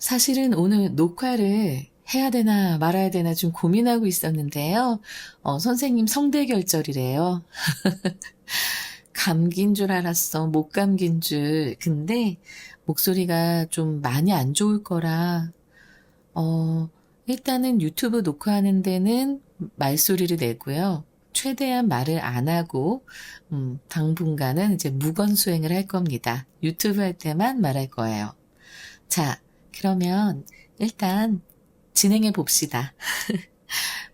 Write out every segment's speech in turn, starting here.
사실은 오늘 녹화를 해야 되나 말아야 되나 좀 고민하고 있었는데요. 선생님 성대결절이래요. 감기인 줄 알았어. 목 감기인 줄. 근데 목소리가 좀 많이 안 좋을 거라, 일단은 유튜브 녹화하는 데는 말소리를 내고요. 최대한 말을 안 하고, 당분간은 이제 무건수행을 할 겁니다. 유튜브 할 때만 말할 거예요. 자, 그러면 일단 진행해 봅시다.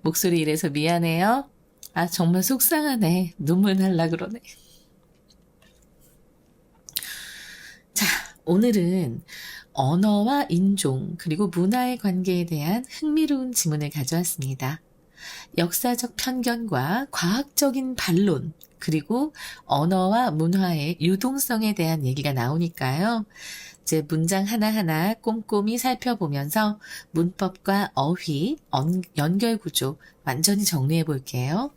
목소리 이래서 미안해요. 아, 정말 속상하네. 눈물 날라 그러네. 자, 오늘은 언어와 인종, 그리고 문화의 관계에 대한 흥미로운 지문을 가져왔습니다. 역사적 편견과 과학적인 반론, 그리고 언어와 문화의 유동성에 대한 얘기가 나오니까요. 이제 문장 하나하나 꼼꼼히 살펴보면서 문법과 어휘, 연결 구조 완전히 정리해 볼게요.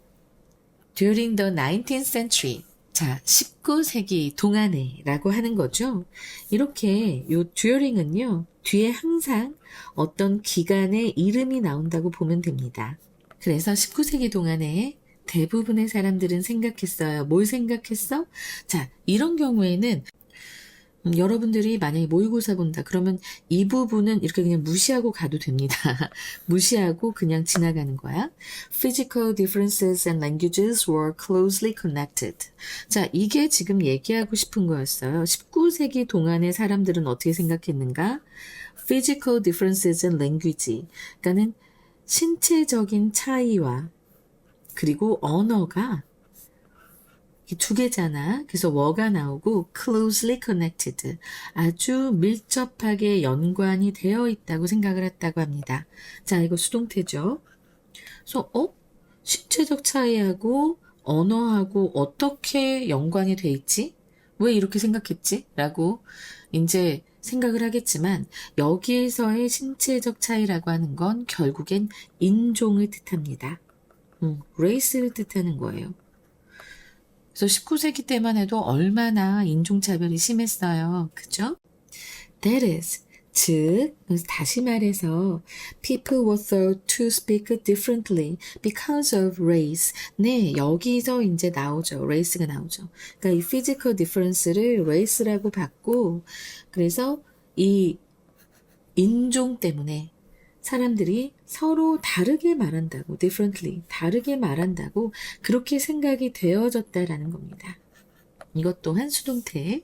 During the 19th century. 자, 19세기 동안에라고 하는 거죠. 이렇게 요 during은요, 뒤에 항상 어떤 기간의 이름이 나온다고 보면 됩니다. 그래서 19세기 동안에 대부분의 사람들은 생각했어요. 뭘 생각했어? 자, 이런 경우에는 여러분들이 만약에 모의고사 본다 그러면 이 부분은 이렇게 그냥 무시하고 가도 됩니다. 무시하고 그냥 지나가는 거야. Physical differences and languages were closely connected. 자, 이게 지금 얘기하고 싶은 거였어요. 19세기 동안의 사람들은 어떻게 생각했는가? Physical differences and language. 그러니까는 신체적인 차이와 그리고 언어가 두 개잖아. 그래서 were 나오고 closely connected. 아주 밀접하게 연관이 되어 있다고 생각을 했다고 합니다. 자, 이거 수동태죠. 그래서 신체적 차이하고 언어하고 어떻게 연관이 돼 있지? 왜 이렇게 생각했지? 라고 이제 생각을 하겠지만 여기에서의 신체적 차이라고 하는 건 결국엔 인종을 뜻합니다. race를 뜻하는 거예요. 그래서 19세기 때만 해도 얼마나 인종차별이 심했어요. 그죠? That is, 즉, 다시 말해서 people were thought to speak differently because of race. 네, 여기서 이제 나오죠. race가 나오죠. 그러니까 이 physical difference를 race라고 봤고, 그래서 이 인종 때문에 사람들이 서로 다르게 말한다고, differently, 다르게 말한다고 그렇게 생각이 되어졌다라는 겁니다. 이것 또한 수동태.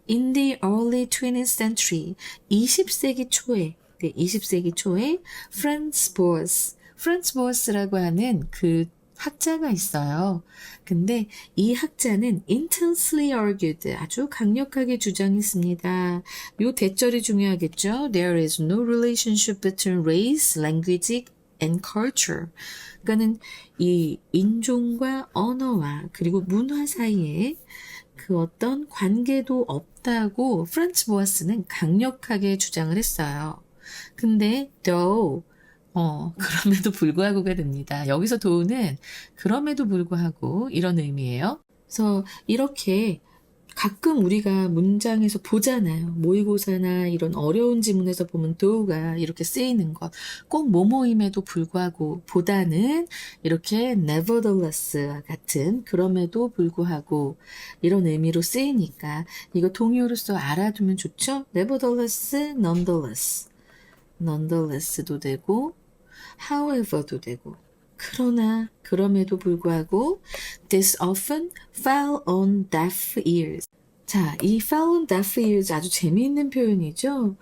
In the early 20th century, 20세기 초에, 네, 20세기 초에 Franz Boas라고 하는 그 학자가 있어요. 근데 이 학자는 intensely argued, 아주 강력하게 주장했습니다. 요 대절이 중요하겠죠. There is no relationship between race, language, and culture. 그러니까는 이 인종과 언어와 그리고 문화 사이에 그 어떤 관계도 없다고 프란츠 보아스는 강력하게 주장을 했어요. 근데 though 그럼에도 불구하고가 됩니다. 여기서 도우는 그럼에도 불구하고 이런 의미예요. 그래서 이렇게 가끔 우리가 문장에서 보잖아요. 모의고사나 이런 어려운 지문에서 보면 do가 이렇게 쓰이는 것. 꼭 뭐뭐임에도 불구하고 보다는 이렇게 nevertheless 같은 그럼에도 불구하고 이런 의미로 쓰이니까 이거 동의어로서 알아두면 좋죠. nevertheless, nonetheless도 되고 however도 되고 그러나 그럼에도 불구하고 this often fell on deaf ears. 자, 이 fell on deaf ears 아주 재미있는 표현이죠.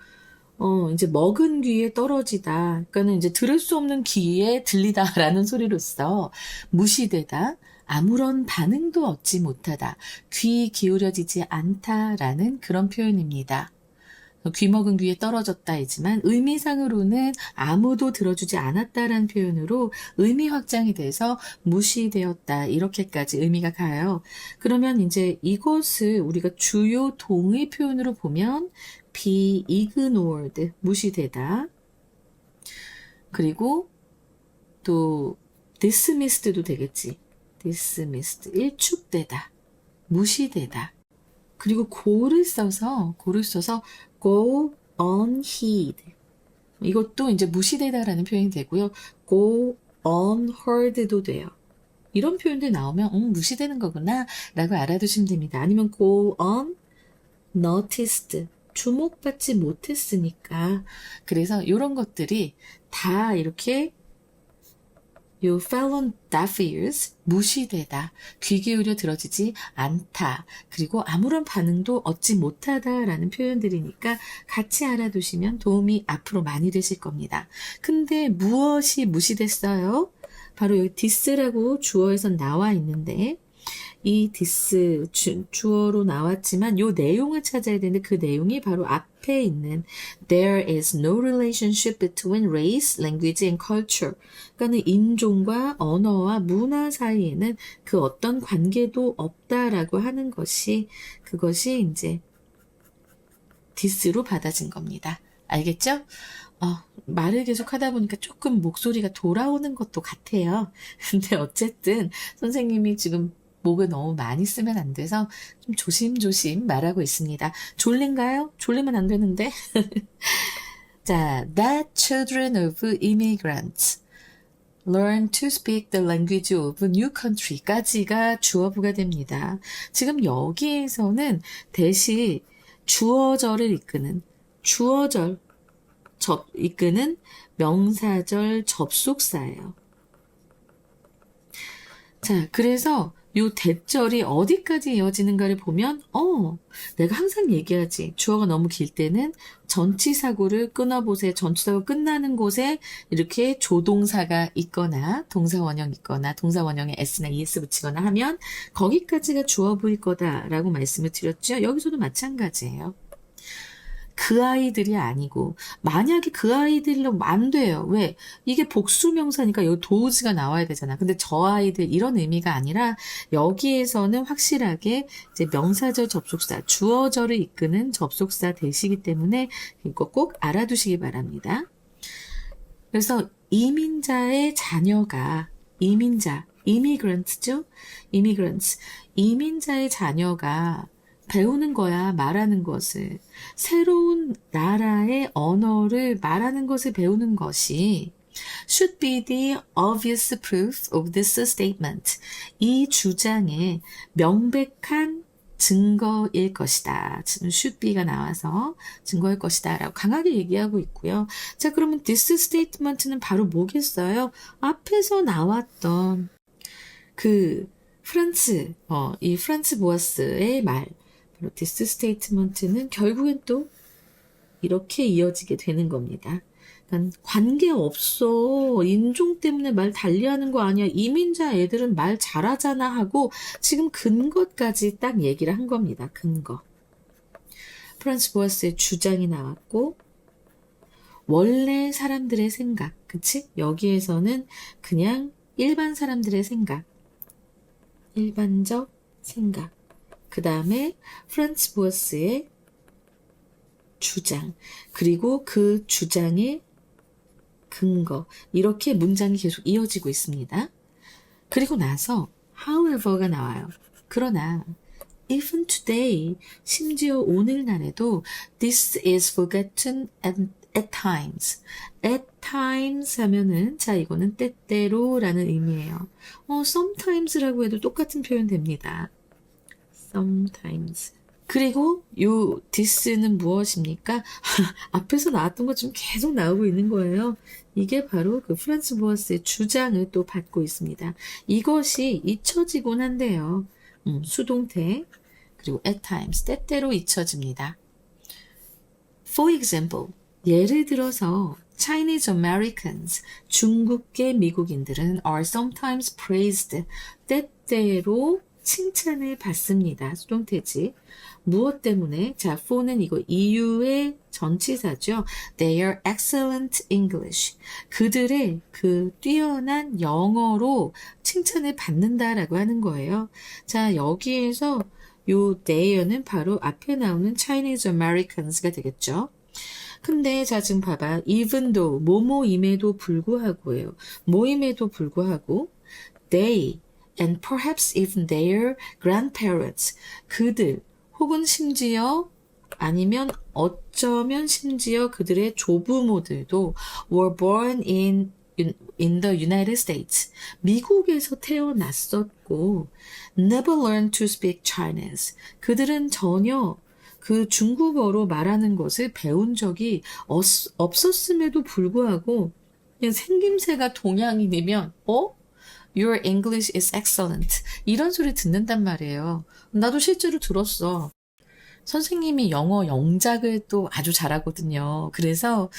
이제 먹은 귀에 떨어지다. 그러니까는 이제 들을 수 없는 귀에 들리다라는 소리로서 무시되다. 아무런 반응도 얻지 못하다. 귀 기울여지지 않다라는 그런 표현입니다. 귀먹은 귀에 떨어졌다이지만 의미상으로는 아무도 들어주지 않았다라는 표현으로 의미 확장이 돼서 무시되었다 이렇게까지 의미가 가요. 그러면 이제 이것을 우리가 주요 동의 표현으로 보면 be ignored, 무시되다. 그리고 또 dismissed도 되겠지. dismissed, 일축되다, 무시되다. 그리고 고를 써서 go unheed. 이것도 이제 무시되다라는 표현이 되고요. go unheard도 돼요. 이런 표현들 나오면 무시되는 거구나 라고 알아두시면 됩니다. 아니면 go unnoticed. 주목받지 못했으니까. 그래서 이런 것들이 다 이렇게 You fell on deaf ears, 무시되다, 귀 기울여 들어지지 않다, 그리고 아무런 반응도 얻지 못하다라는 표현들이니까 같이 알아두시면 도움이 앞으로 많이 되실 겁니다. 근데 무엇이 무시됐어요? 바로 여기 this라고 주어에서 나와 있는데 이 this 주어로 나왔지만 요 내용을 찾아야 되는데 그 내용이 바로 앞에 있는 There is no relationship between race, language and culture. 그러니까는 인종과 언어와 문화 사이에는 그 어떤 관계도 없다라고 하는 것이 그것이 이제 this로 받아진 겁니다. 알겠죠? 말을 계속 하다 보니까 조금 목소리가 돌아오는 것도 같아요. 근데 어쨌든 선생님이 지금 목을 너무 많이 쓰면 안 돼서 좀 조심조심 말하고 있습니다. 졸린가요? 졸리면 안 되는데. 자, that children of immigrants learn to speak the language of new country까지가 주어부가 됩니다. 지금 여기에서는 대신 주어절을 이끄는 이끄는 명사절 접속사예요. 자, 그래서 요 대절이 어디까지 이어지는가를 보면 내가 항상 얘기하지. 주어가 너무 길 때는 전치사구를 끊어보세요. 전치사구 끝나는 곳에 이렇게 조동사가 있거나 동사원형 있거나 동사원형에 s나 es 붙이거나 하면 거기까지가 주어부일 거다라고 말씀을 드렸죠. 여기서도 마찬가지예요. 그 아이들이 아니고 만약에 그 아이들로 안 돼요. 왜? 이게 복수명사니까 여기 도우지가 나와야 되잖아. 근데 저 아이들 이런 의미가 아니라 여기에서는 확실하게 이제 명사절 접속사, 주어절을 이끄는 접속사 되시기 때문에 이거 꼭 알아두시기 바랍니다. 그래서 이민자의 자녀가 immigrant죠? 이민자의 자녀가 배우는 거야, 말하는 것을. 새로운 나라의 언어를 말하는 것을 배우는 것이 should be the obvious proof of this statement. 이 주장의 명백한 증거일 것이다. should be가 나와서 증거일 것이다 라고 강하게 얘기하고 있고요. 자, 그러면 this statement는 바로 뭐겠어요? 앞에서 나왔던 이 프란츠 보아스의 말. this statement는 결국엔 또 이렇게 이어지게 되는 겁니다. 그러니까 관계없어. 인종 때문에 말 달리하는 거 아니야. 이민자 애들은 말 잘하잖아 하고 지금 근거까지 딱 얘기를 한 겁니다. 근거. 프란츠 보아스의 주장이 나왔고 원래 사람들의 생각. 그치? 여기에서는 그냥 일반 사람들의 생각. 일반적 생각. 그 다음에 프란츠 보아스의 주장, 그리고 그 주장의 근거, 이렇게 문장이 계속 이어지고 있습니다. 그리고 나서 however가 나와요. 그러나 even today, 심지어 오늘날에도 this is forgotten at times. at times 하면은 자 이거는 때때로라는 의미예요. sometimes라고 해도 똑같은 표현 됩니다. sometimes. 그리고 요 this는 무엇입니까? 앞에서 나왔던 것 좀 계속 나오고 있는 거예요. 이게 바로 그 프란츠 보아스의 주장을 또 받고 있습니다. 이것이 잊혀지곤 한데요. 수동태 그리고 at times 때때로 잊혀집니다. For example, 예를 들어서 Chinese Americans, 중국계 미국인들은 are sometimes praised, 때때로 칭찬을 받습니다. 수동태지. 무엇 때문에? 자, for는 이거 이유의 전치사죠. Their excellent English. 그들의 그 뛰어난 영어로 칭찬을 받는다라고 하는 거예요. 자, 여기에서 요 their는 바로 앞에 나오는 Chinese Americans가 되겠죠. 근데 자 지금 봐봐. even though 뭐뭐임에도 불구하고예요. 뭐임에도 불구하고 they and perhaps even their grandparents 그들 혹은 심지어 아니면 어쩌면 심지어 그들의 조부모들도 were born in the United States. 미국에서 태어났었고, never learned to speak Chinese. 그들은 전혀 그 중국어로 말하는 것을 배운 적이 없었음에도 불구하고, 그냥 생김새가 동양인이면, Your English is excellent. 이런 소리 듣는단 말이에요. 나도 실제로 들었어. 선생님이 영어 영작을 또 아주 잘하거든요. 그래서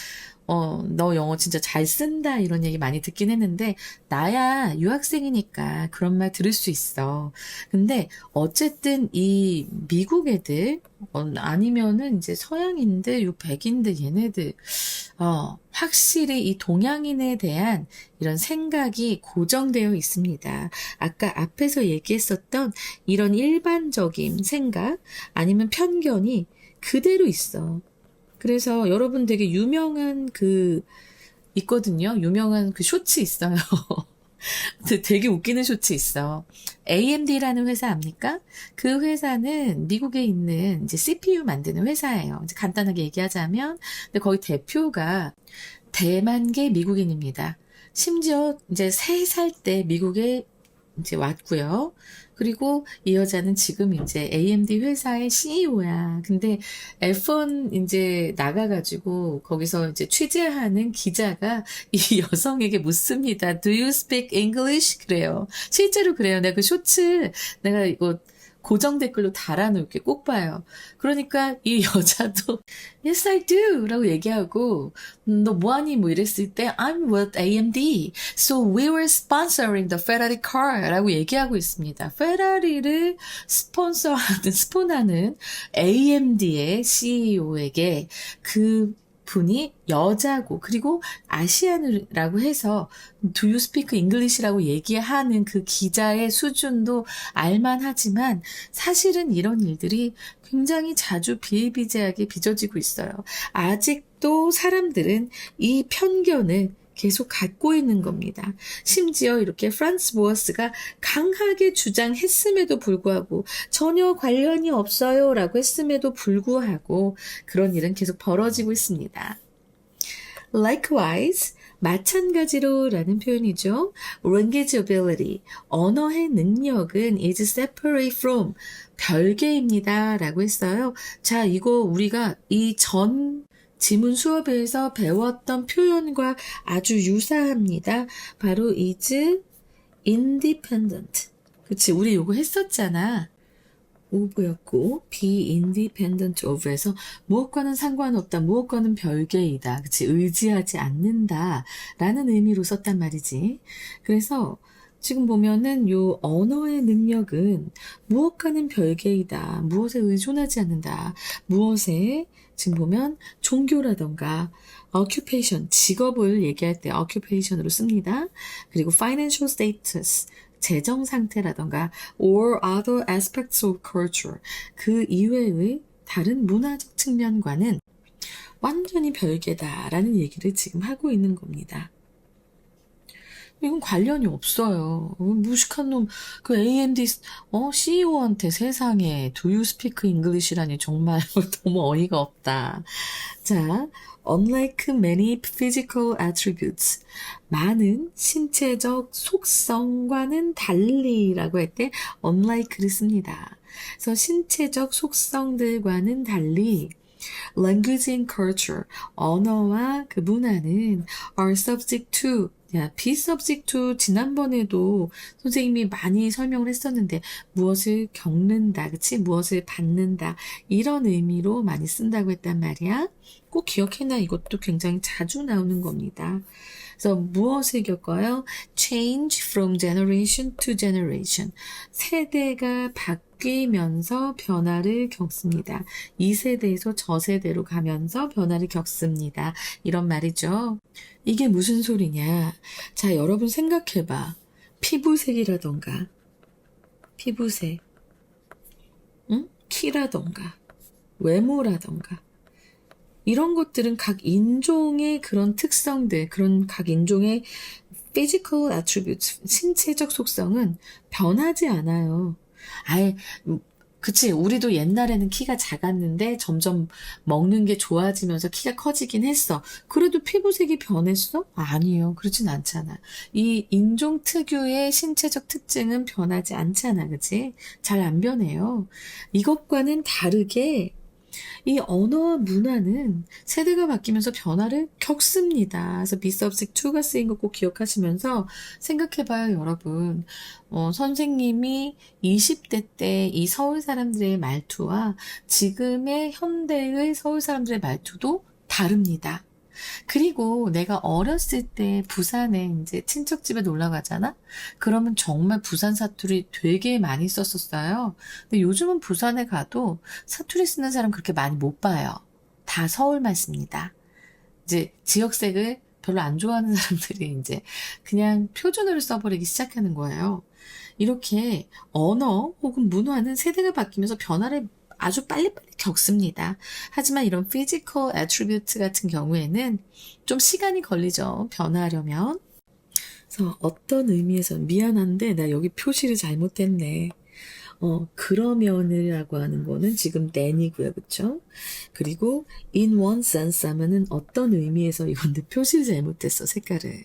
너 영어 진짜 잘 쓴다 이런 얘기 많이 듣긴 했는데 나야 유학생이니까 그런 말 들을 수 있어. 근데 어쨌든 이 미국 애들 아니면은 이제 서양인들, 요 백인들 얘네들 확실히 이 동양인에 대한 이런 생각이 고정되어 있습니다. 아까 앞에서 얘기했었던 이런 일반적인 생각 아니면 편견이 그대로 있어. 그래서 여러분 되게 유명한 있거든요. 유명한 그 쇼츠 있어요. 되게 웃기는 쇼츠 있어. AMD라는 회사 압니까? 그 회사는 미국에 있는 이제 CPU 만드는 회사예요. 이제 간단하게 얘기하자면, 근데 거기 대표가 대만계 미국인입니다. 심지어 이제 3살 때 미국에 이제 왔고요. 그리고 이 여자는 지금 이제 AMD 회사의 CEO야. 근데 F1 이제 나가가지고 거기서 이제 취재하는 기자가 이 여성에게 묻습니다. Do you speak English? 그래요. 실제로 그래요. 내가 그 쇼츠 내가 이거 고정 댓글로 달아놓을게. 꼭 봐요. 그러니까 이 여자도 Yes, I do 라고 얘기하고 너 뭐하니? 뭐 이랬을 때 I'm with AMD. So we were sponsoring the Ferrari car 라고 얘기하고 있습니다. 페라리를 스폰하는 AMD의 CEO에게 그 분이 여자고 그리고 아시안이라고 해서 Do you speak English라고 얘기하는 그 기자의 수준도 알만하지만 사실은 이런 일들이 굉장히 자주 비일비재하게 빚어지고 있어요. 아직도 사람들은 이 편견을 계속 갖고 있는 겁니다. 심지어 이렇게 프란츠 보어스가 강하게 주장했음에도 불구하고 전혀 관련이 없어요 라고 했음에도 불구하고 그런 일은 계속 벌어지고 있습니다. Likewise, 마찬가지로 라는 표현이죠. Language ability, 언어의 능력은 is separate from, 별개입니다 라고 했어요. 자, 이거 우리가 이 전 지문 수업에서 배웠던 표현과 아주 유사합니다. 바로 is independent. 그치, 우리 이거 했었잖아. of였고 be independent of에서 무엇과는 상관없다, 무엇과는 별개이다. 그치, 의지하지 않는다 라는 의미로 썼단 말이지. 그래서 지금 보면은 요 언어의 능력은 무엇과는 별개이다, 무엇에 의존하지 않는다, 무엇에 지금 보면 종교라던가 occupation, 직업을 얘기할 때 occupation으로 씁니다. 그리고 financial status, 재정 상태라던가 or other aspects of culture, 그 이외의 다른 문화적 측면과는 완전히 별개다라는 얘기를 지금 하고 있는 겁니다. 이건 관련이 없어요. 무식한 놈, 그 AMD, CEO한테 세상에, do you speak English라니 정말 너무 어이가 없다. 자, unlike many physical attributes. 많은 신체적 속성과는 달리라고 할 때 unlike를 씁니다. 그래서 신체적 속성들과는 달리 language and culture, 언어와 그 문화는 are subject to, be subject to 지난번에도 선생님이 많이 설명을 했었는데 무엇을 겪는다, 그치? 무엇을 받는다 이런 의미로 많이 쓴다고 했단 말이야. 꼭 기억해놔. 이것도 굉장히 자주 나오는 겁니다. 그래서 무엇을 겪어요? Change from generation to generation. 세대가 바뀌면서 변화를 겪습니다. 이 세대에서 저 세대로 가면서 변화를 겪습니다. 이런 말이죠. 이게 무슨 소리냐? 자, 여러분 생각해봐. 피부색이라던가, 피부색, 응? 키라던가, 외모라던가, 이런 것들은 각 인종의 그런 특성들, 그런 각 인종의 physical attributes, 신체적 속성은 변하지 않아요. 아예 그치. 우리도 옛날에는 키가 작았는데 점점 먹는 게 좋아지면서 키가 커지긴 했어. 그래도 피부색이 변했어? 아니요. 그렇진 않잖아. 이 인종 특유의 신체적 특징은 변하지 않잖아. 그치? 잘 안 변해요. 이것과는 다르게 이 언어와 문화는 세대가 바뀌면서 변화를 겪습니다. 그래서 be subject to가 쓰인 거 꼭 기억하시면서 생각해봐요, 여러분. 선생님이 20대 때 이 서울 사람들의 말투와 지금의 현대의 서울 사람들의 말투도 다릅니다. 그리고 내가 어렸을 때 부산에 이제 친척집에 놀러 가잖아? 그러면 정말 부산 사투리 되게 많이 썼었어요. 근데 요즘은 부산에 가도 사투리 쓰는 사람 그렇게 많이 못 봐요. 다 서울말 씁니다. 이제 지역색을 별로 안 좋아하는 사람들이 이제 그냥 표준어를 써버리기 시작하는 거예요. 이렇게 언어 혹은 문화는 세대가 바뀌면서 변화를 아주 빨리빨리 겪습니다. 하지만 이런 physical attribute 같은 경우에는 좀 시간이 걸리죠. 변화하려면. 그래서 어떤 의미에서 미안한데 나 여기 표시를 잘못했네. 그러면이라고 하는 거는 지금 then이고요. 그쵸? 그리고 in one sense 하면은 어떤 의미에서 이건데 표시를 잘못했어. 색깔을.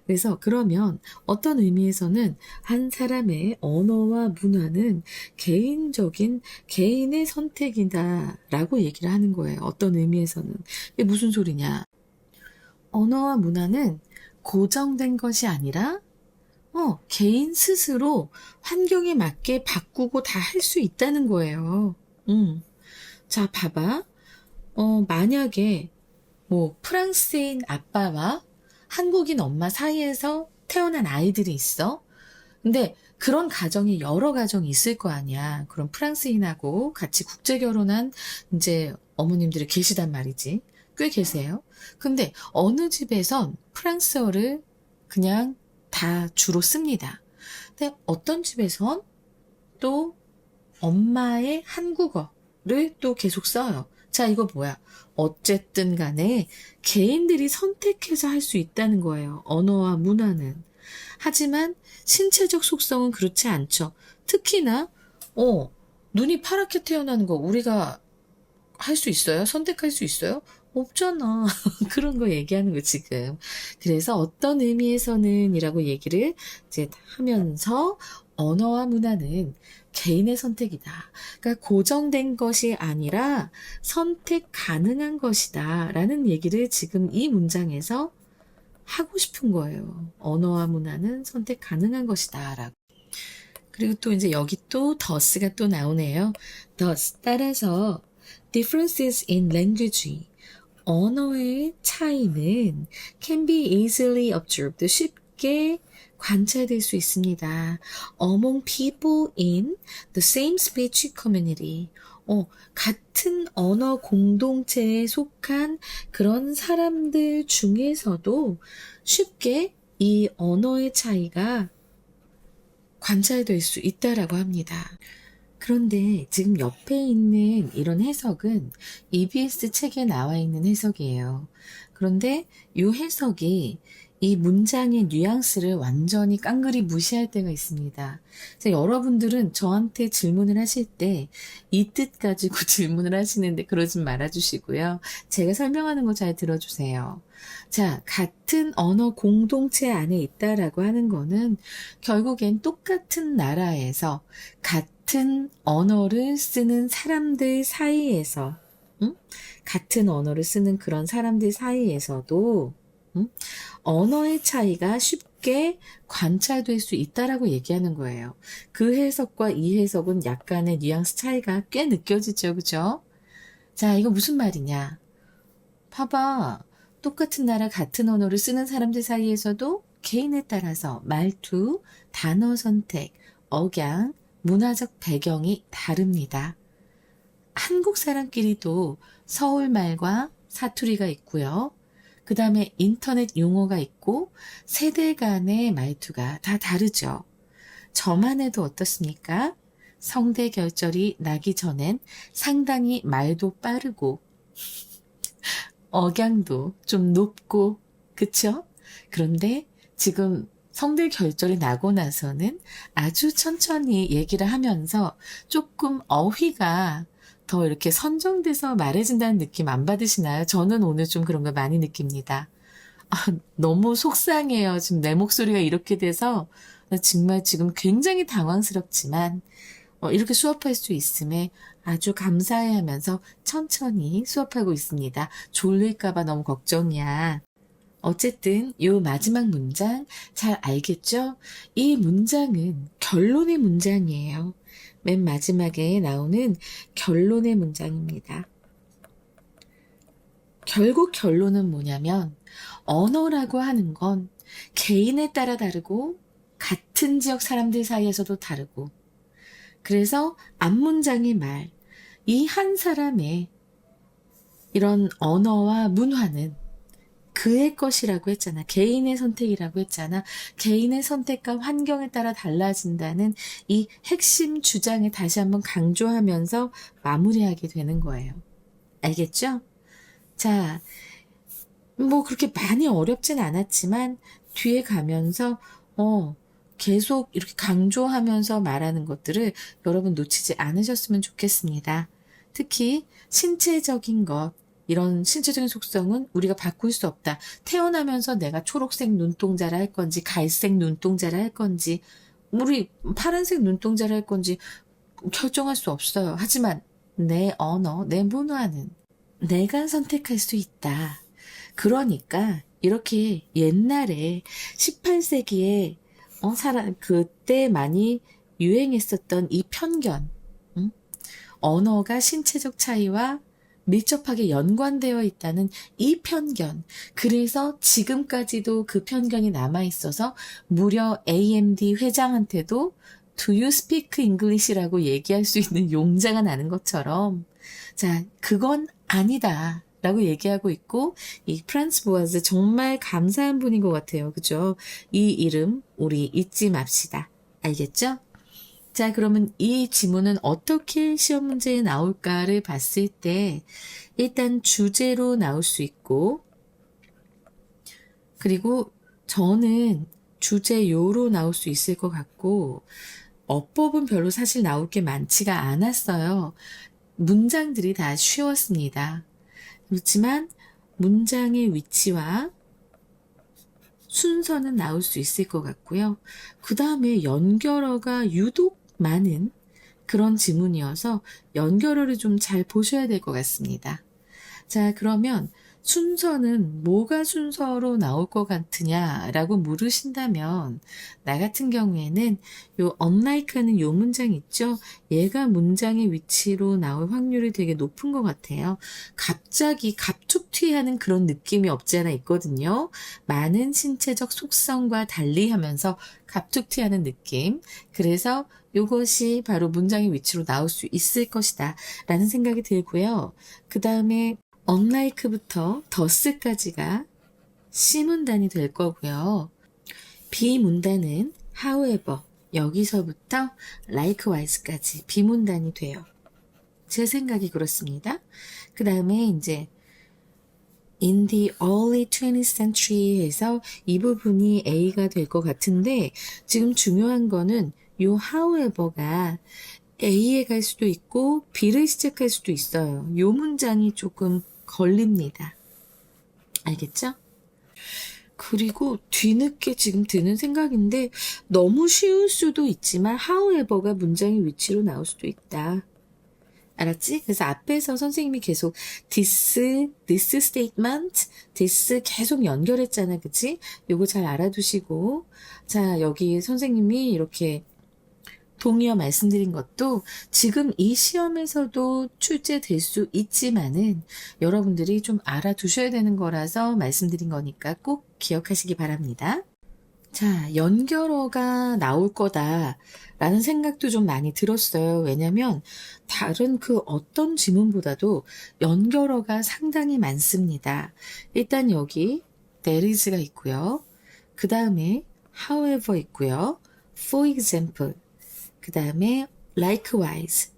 그래서 그러면 어떤 의미에서는 한 사람의 언어와 문화는 개인적인 개인의 선택이다라고 얘기를 하는 거예요. 어떤 의미에서는. 이게 무슨 소리냐? 언어와 문화는 고정된 것이 아니라 개인 스스로 환경에 맞게 바꾸고 다 할 수 있다는 거예요. 자, 봐봐. 만약에 뭐 프랑스인 아빠와 한국인 엄마 사이에서 태어난 아이들이 있어. 근데 그런 가정이 여러 가정이 있을 거 아니야. 그럼 프랑스인하고 같이 국제 결혼한 이제 어머님들이 계시단 말이지. 꽤 계세요. 근데 어느 집에선 프랑스어를 그냥 다 주로 씁니다. 근데 어떤 집에선 또 엄마의 한국어를 또 계속 써요. 자, 이거 뭐야? 어쨌든 간에 개인들이 선택해서 할 수 있다는 거예요. 언어와 문화는. 하지만 신체적 속성은 그렇지 않죠. 특히나 눈이 파랗게 태어나는 거 우리가 할 수 있어요? 선택할 수 있어요? 없잖아. 그런 거 얘기하는 거 지금. 그래서 어떤 의미에서는 이라고 얘기를 이제 하면서 언어와 문화는 개인의 선택이다. 그러니까 고정된 것이 아니라 선택 가능한 것이다. 라는 얘기를 지금 이 문장에서 하고 싶은 거예요. 언어와 문화는 선택 가능한 것이다. 라고. 그리고 또 이제 여기 또 thus가 또 나오네요. thus 따라서 differences in language 언어의 차이는 can be easily observed 쉽게 관찰될 수 있습니다. Among people in the same speech community 같은 언어 공동체에 속한 그런 사람들 중에서도 쉽게 이 언어의 차이가 관찰될 수 있다라고 합니다. 그런데 지금 옆에 있는 이런 해석은 EBS 책에 나와 있는 해석이에요. 그런데 이 해석이 이 문장의 뉘앙스를 완전히 깡그리 무시할 때가 있습니다. 그래서 여러분들은 저한테 질문을 하실 때 이 뜻 가지고 질문을 하시는데 그러지 말아주시고요. 제가 설명하는 거 잘 들어주세요. 자, 같은 언어 공동체 안에 있다라고 하는 거는 결국엔 똑같은 나라에서 같은 언어를 쓰는 사람들 사이에서 같은 언어를 쓰는 그런 사람들 사이에서도 언어의 차이가 쉽게 관찰될 수 있다라고 얘기하는 거예요. 그 해석과 이 해석은 약간의 뉘앙스 차이가 꽤 느껴지죠, 그죠? 자, 이거 무슨 말이냐? 봐봐. 똑같은 나라 같은 언어를 쓰는 사람들 사이에서도 개인에 따라서 말투, 단어 선택, 억양, 문화적 배경이 다릅니다. 한국 사람끼리도 서울말과 사투리가 있고요. 그 다음에 인터넷 용어가 있고 세대 간의 말투가 다 다르죠. 저만 해도 어떻습니까? 성대 결절이 나기 전엔 상당히 말도 빠르고 억양도 좀 높고 그쵸? 그런데 지금 성대 결절이 나고 나서는 아주 천천히 얘기를 하면서 조금 어휘가 더 이렇게 선정돼서 말해진다는 느낌 안 받으시나요? 저는 오늘 좀 그런 걸 많이 느낍니다. 아, 너무 속상해요. 지금 내 목소리가 이렇게 돼서 나 정말 지금 굉장히 당황스럽지만 이렇게 수업할 수 있음에 아주 감사해 하면서 천천히 수업하고 있습니다. 졸릴까봐 너무 걱정이야. 어쨌든 요 마지막 문장 잘 알겠죠? 이 문장은 결론의 문장이에요. 맨 마지막에 나오는 결론의 문장입니다. 결국 결론은 뭐냐면 언어라고 하는 건 개인에 따라 다르고 같은 지역 사람들 사이에서도 다르고 그래서 앞문장의 말, 이 한 사람의 이런 언어와 문화는 그의 것이라고 했잖아. 개인의 선택이라고 했잖아. 개인의 선택과 환경에 따라 달라진다는 이 핵심 주장을 다시 한번 강조하면서 마무리하게 되는 거예요. 알겠죠? 자, 뭐 그렇게 많이 어렵진 않았지만 뒤에 가면서 계속 이렇게 강조하면서 말하는 것들을 여러분 놓치지 않으셨으면 좋겠습니다. 특히 신체적인 것, 이런 신체적인 속성은 우리가 바꿀 수 없다. 태어나면서 내가 초록색 눈동자를 할 건지 갈색 눈동자를 할 건지 우리 파란색 눈동자를 할 건지 결정할 수 없어요. 하지만 내 언어, 내 문화는 내가 선택할 수 있다. 그러니까 이렇게 옛날에 18세기에 그때 많이 유행했었던 이 편견, 언어가 신체적 차이와 밀접하게 연관되어 있다는 이 편견. 그래서 지금까지도 그 편견이 남아있어서 무려 AMD 회장한테도 Do you speak English라고 얘기할 수 있는 용자가 나는 것처럼 자, 그건 아니다. 라고 얘기하고 있고 이 프란츠 보아즈 정말 감사한 분인 것 같아요. 그죠? 이 이름 우리 잊지 맙시다. 알겠죠? 자, 그러면 이 지문은 어떻게 시험 문제에 나올까를 봤을 때 일단 주제로 나올 수 있고 그리고 저는 주제요로 나올 수 있을 것 같고 어법은 별로 사실 나올 게 많지가 않았어요. 문장들이 다 쉬웠습니다. 그렇지만 문장의 위치와 순서는 나올 수 있을 것 같고요. 그 다음에 연결어가 유독 많은 그런 지문이어서 연결어를 좀 잘 보셔야 될 것 같습니다. 자, 그러면 순서는 뭐가 순서로 나올 것 같으냐라고 물으신다면 나 같은 경우에는 요 unlike하는 요 문장 있죠? 얘가 문장의 위치로 나올 확률이 되게 높은 것 같아요. 갑자기 갑툭튀하는 그런 느낌이 없지 않아 있거든요. 많은 신체적 속성과 달리 하면서 갑툭튀하는 느낌. 그래서 요것이 바로 문장의 위치로 나올 수 있을 것이다 라는 생각이 들고요. 그 다음에 unlike부터 thus까지가 C문단이 될 거고요. B문단은 however, 여기서부터 likewise까지 B문단이 돼요. 제 생각이 그렇습니다. 그 다음에 이제 in the early 20th century 해서 이 부분이 A가 될 것 같은데 지금 중요한 거는 요 however가 A에 갈 수도 있고 B를 시작할 수도 있어요. 요 문장이 조금 걸립니다. 알겠죠? 그리고 뒤늦게 지금 드는 생각인데 너무 쉬울 수도 있지만 however가 문장의 위치로 나올 수도 있다. 알았지? 그래서 앞에서 선생님이 계속 this statement, this 계속 연결했잖아. 그치? 요거 잘 알아두시고 자, 여기 선생님이 이렇게 동의어 말씀드린 것도 지금 이 시험에서도 출제될 수 있지만은 여러분들이 좀 알아두셔야 되는 거라서 말씀드린 거니까 꼭 기억하시기 바랍니다. 자, 연결어가 나올 거다라는 생각도 좀 많이 들었어요. 왜냐면 다른 그 어떤 지문보다도 연결어가 상당히 많습니다. 일단 여기 there is가 있고요. 그 다음에 however 있고요. for example 그 다음에 likewise,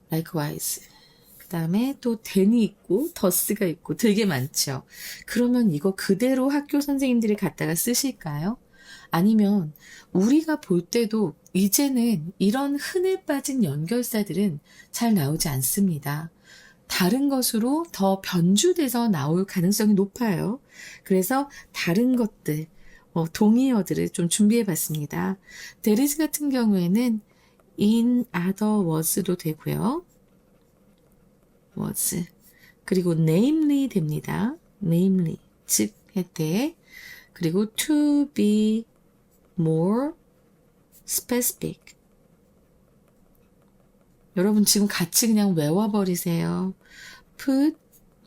그 다음에 또 then이 있고 thus가 있고 되게 많죠. 그러면 이거 그대로 학교 선생님들이 갖다가 쓰실까요? 아니면 우리가 볼 때도 이제는 이런 흔해 빠진 연결사들은 잘 나오지 않습니다. 다른 것으로 더 변주돼서 나올 가능성이 높아요. 그래서 다른 것들, 동의어들을 좀 준비해 봤습니다. there is 같은 경우에는 in other words도 되고요. was. 그리고 namely 됩니다. namely. 즉, 했대. 그리고 to be more specific. 여러분 지금 같이 그냥 외워버리세요. put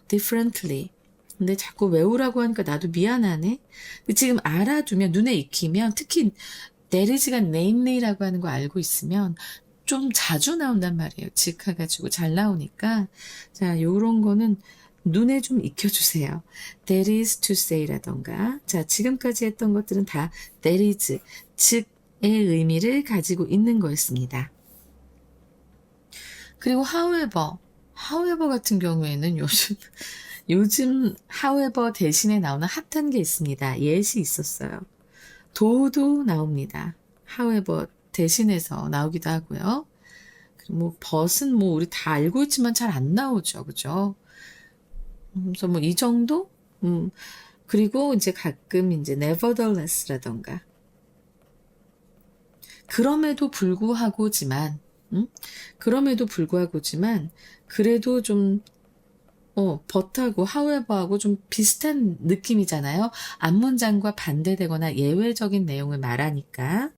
differently. 근데 자꾸 외우라고 하니까 나도 미안하네. 근데 지금 알아두면, 눈에 익히면, 특히 there is가 namely라고 하는 거 알고 있으면 좀 자주 나온단 말이에요. 즉 해가지고 잘 나오니까. 자, 요런 거는 눈에 좀 익혀주세요. That is to say라던가. 자, 지금까지 했던 것들은 다 that is, 즉의 의미를 가지고 있는 거였습니다. 그리고 however 같은 경우에는 요즘 however 대신에 나오는 핫한 게 있습니다. yes이 있었어요. 도도 나옵니다. however 대신해서 나오기도 하고요. 그리고 but은 우리 다 알고 있지만 잘 안 나오죠. 그죠? 그래서 이 정도? 그리고 이제 가끔 이제 nevertheless라던가. 그럼에도 불구하고지만, 그래도 좀, but하고 however하고 좀 비슷한 느낌이잖아요. 앞문장과 반대되거나 예외적인 내용을 말하니까.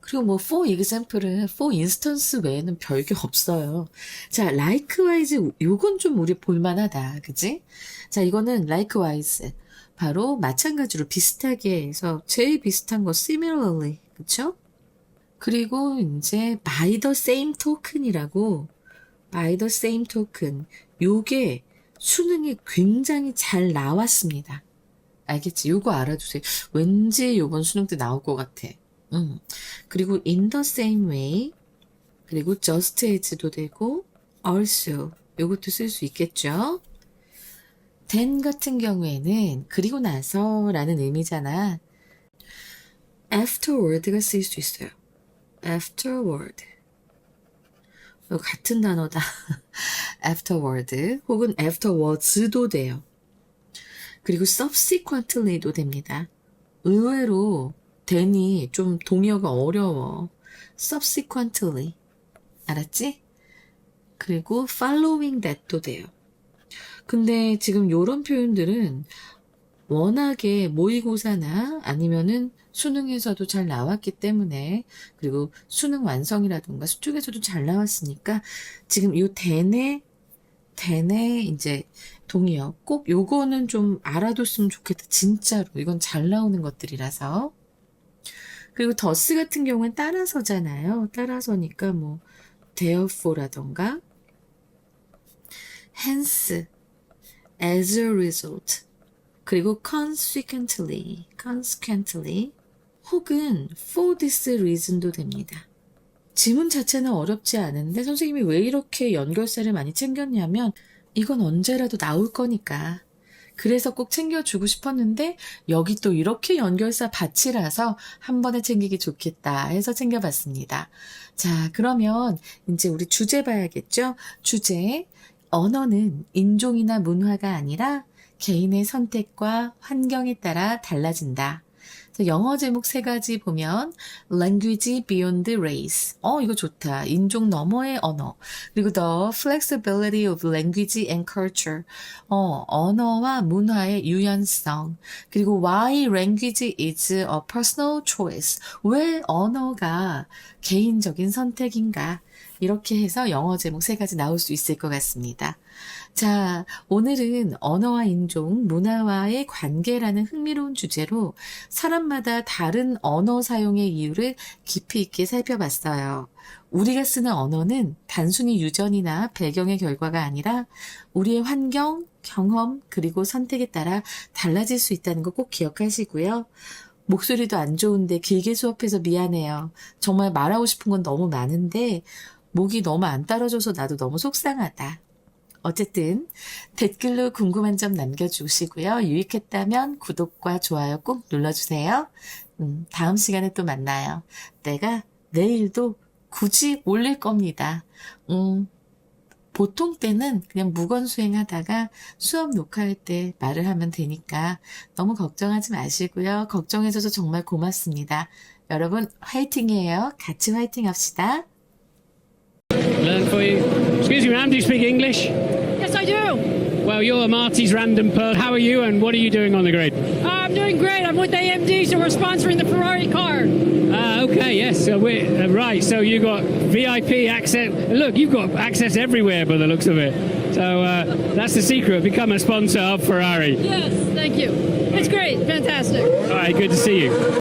그리고 for example은 for instance 외에는 별게 없어요. 자, likewise, 요건 좀 우리 볼만하다. 그지? 자, 이거는 likewise. 바로 마찬가지로 비슷하게 해서 제일 비슷한 거 similarly. 그쵸? 그리고 이제 by the same token이라고, by the same token. 요게 수능에 굉장히 잘 나왔습니다. 알겠지? 요거 알아두세요. 왠지 요번 수능 때 나올 것 같아. 그리고 in the same way, 그리고 just as도 되고 also 요것도 쓸 수 있겠죠. then 같은 경우에는 그리고 나서 라는 의미잖아. afterward가 쓸 수 있어요. afterward. 같은 단어다. afterward 혹은 afterwards도 돼요. 그리고 subsequently도 됩니다. 의외로 then이 좀 동의어가 어려워. subsequently. 알았지? 그리고 following that도 돼요. 근데 지금 요런 표현들은 워낙에 모의고사나 아니면은 수능에서도 잘 나왔기 때문에, 그리고 수능 완성이라든가 수쪽에서도 잘 나왔으니까 지금 요 then의 이제 동의어 꼭 요거는 좀 알아뒀으면 좋겠다. 진짜로 이건 잘 나오는 것들이라서. 그리고 thus 같은 경우는 따라서잖아요. 따라서니까 therefore라던가 hence, as a result, 그리고 consequently 혹은 for this reason도 됩니다. 지문 자체는 어렵지 않은데 선생님이 왜 이렇게 연결사를 많이 챙겼냐면 이건 언제라도 나올 거니까. 그래서 꼭 챙겨주고 싶었는데 여기 또 이렇게 연결사 밭이라서 한 번에 챙기기 좋겠다 해서 챙겨봤습니다. 자, 그러면 이제 우리 주제 봐야겠죠? 주제, 언어는 인종이나 문화가 아니라 개인의 선택과 환경에 따라 달라진다. 영어 제목 3가지 보면 Language Beyond Race. 이거 좋다. 인종 너머의 언어. 그리고 The Flexibility of Language and Culture. 언어와 문화의 유연성. 그리고 Why Language is a Personal Choice. 왜 언어가 개인적인 선택인가. 이렇게 해서 영어 제목 3가지 나올 수 있을 것 같습니다. 자, 오늘은 언어와 인종, 문화와의 관계라는 흥미로운 주제로 사람마다 다른 언어 사용의 이유를 깊이 있게 살펴봤어요. 우리가 쓰는 언어는 단순히 유전이나 배경의 결과가 아니라 우리의 환경, 경험, 그리고 선택에 따라 달라질 수 있다는 거 꼭 기억하시고요. 목소리도 안 좋은데 길게 수업해서 미안해요. 정말 말하고 싶은 건 너무 많은데 목이 너무 안 따라줘서 나도 너무 속상하다. 어쨌든 댓글로 궁금한 점 남겨주시고요. 유익했다면 구독과 좋아요 꼭 눌러주세요. 다음 시간에 또 만나요. 내가 내일도 굳이 올릴 겁니다. 보통 때는 그냥 무건수행하다가 수업 녹화할 때 말을 하면 되니까 너무 걱정하지 마시고요. 걱정해줘서 정말 고맙습니다. 여러분 화이팅이에요. 같이 화이팅 합시다. Learn for you. Excuse me, ma'am, do you speak English? Yes, I do. Well, you're Marty's Random Pearl. How are you and what are you doing on the grid? I'm doing great. I'm with AMD, so we're sponsoring the Ferrari car. Okay, yes. So we're right. So you got VIP access. Look, you've got access everywhere by the looks of it. So that's the secret. Become a sponsor of Ferrari. Yes, thank you. It's great. Fantastic. All right, good to see you.